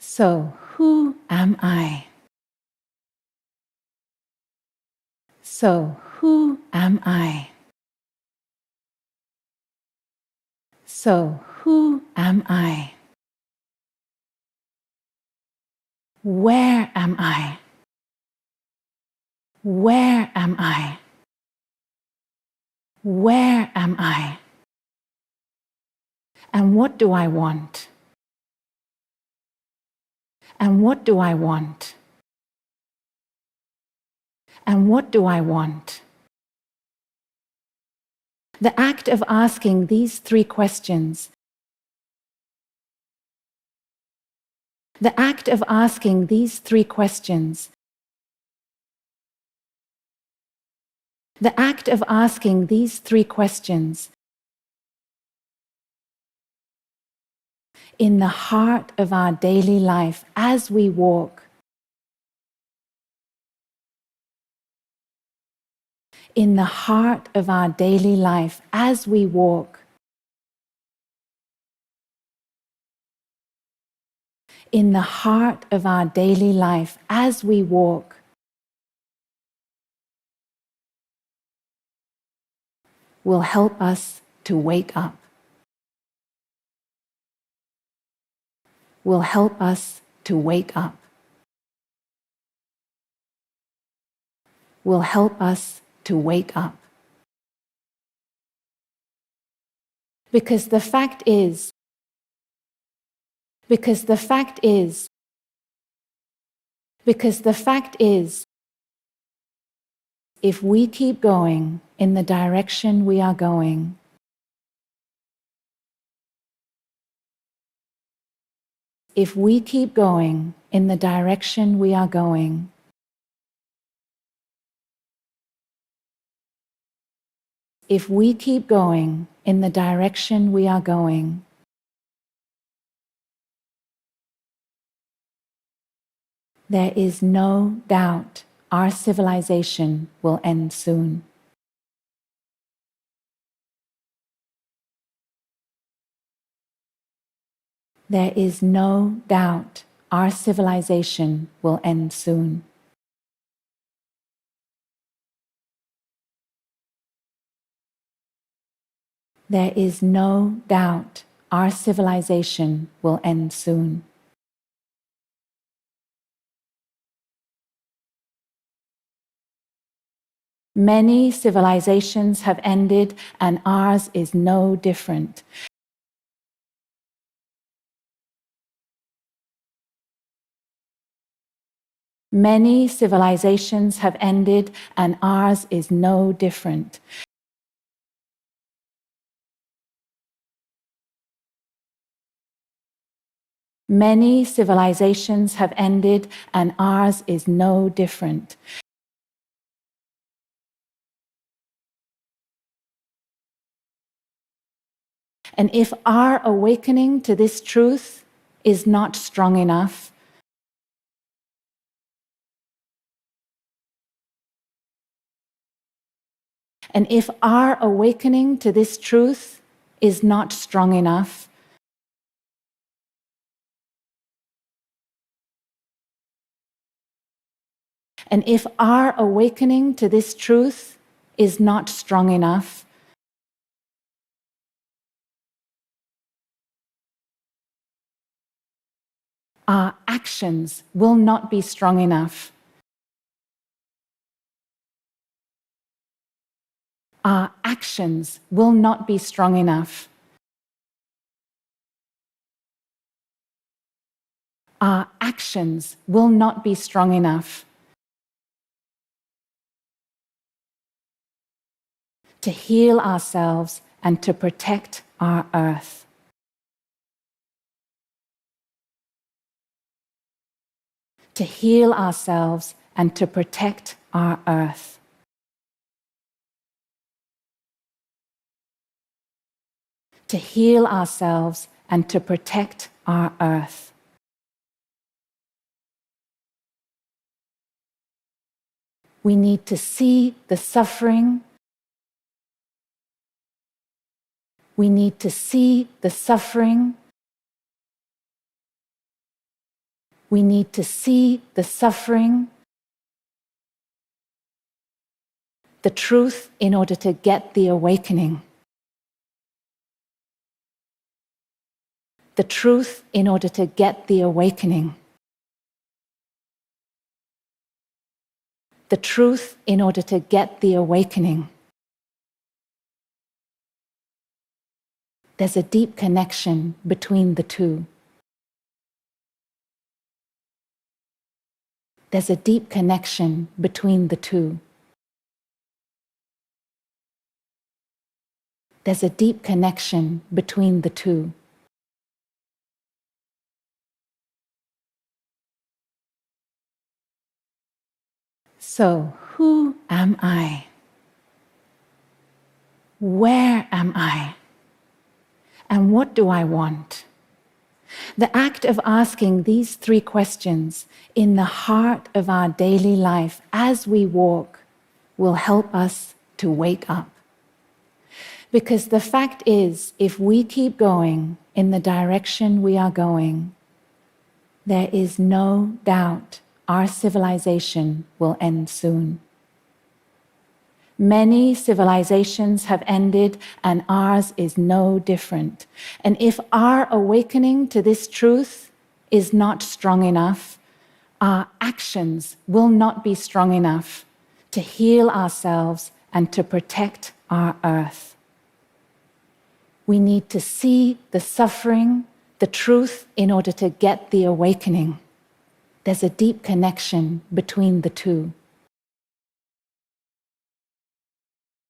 So, who am I? So, who am I? So, who am I? Where am I? Where am I? Where am I? And what do I want? And what do I want? And what do I want? The act of asking these three questions, the act of asking these three questions, the act of asking these three questions in the heart of our daily life as we walk, in the heart of our daily life as we walk, in the heart of our daily life as we walk, will help us to wake up, will help us to wake up, will help us to wake up. Because the fact is, because the fact is, because the fact is, if we keep going in the direction we are going, if we keep going in the direction we are going, if we keep going in the direction we are going, there is no doubt our civilization will end soon. There is no doubt our civilization will end soon. There is no doubt our civilization will end soon. Many civilizations have ended, and ours is no different. Many civilizations have ended, and ours is no different. Many civilizations have ended, and ours is no different. And if our awakening to this truth is not strong enough, and if our awakening to this truth is not strong enough, and if our awakening to this truth is not strong enough, our actions will not be strong enough. Our actions will not be strong enough. Our actions will not be strong enough to heal ourselves and to protect our earth. To heal ourselves and to protect our earth. To heal ourselves and to protect our earth. We need to see the suffering. We need to see the suffering We need to see the suffering, the truth in order to get the awakening. The truth in order to get the awakening. The truth in order to get the awakening. There's a deep connection between the two. There's a deep connection between the two. There's a deep connection between the two. So, who am I? Where am I? And what do I want? The act of asking these three questions in the heart of our daily life as we walk will help us to wake up. Because the fact is, if we keep going in the direction we are going, there is no doubt our civilization will end soon. Many civilizations have ended, and ours is no different. And if our awakening to this truth is not strong enough, our actions will not be strong enough to heal ourselves and to protect our earth. We need to see the suffering, the truth, in order to get the awakening. There's a deep connection between the two.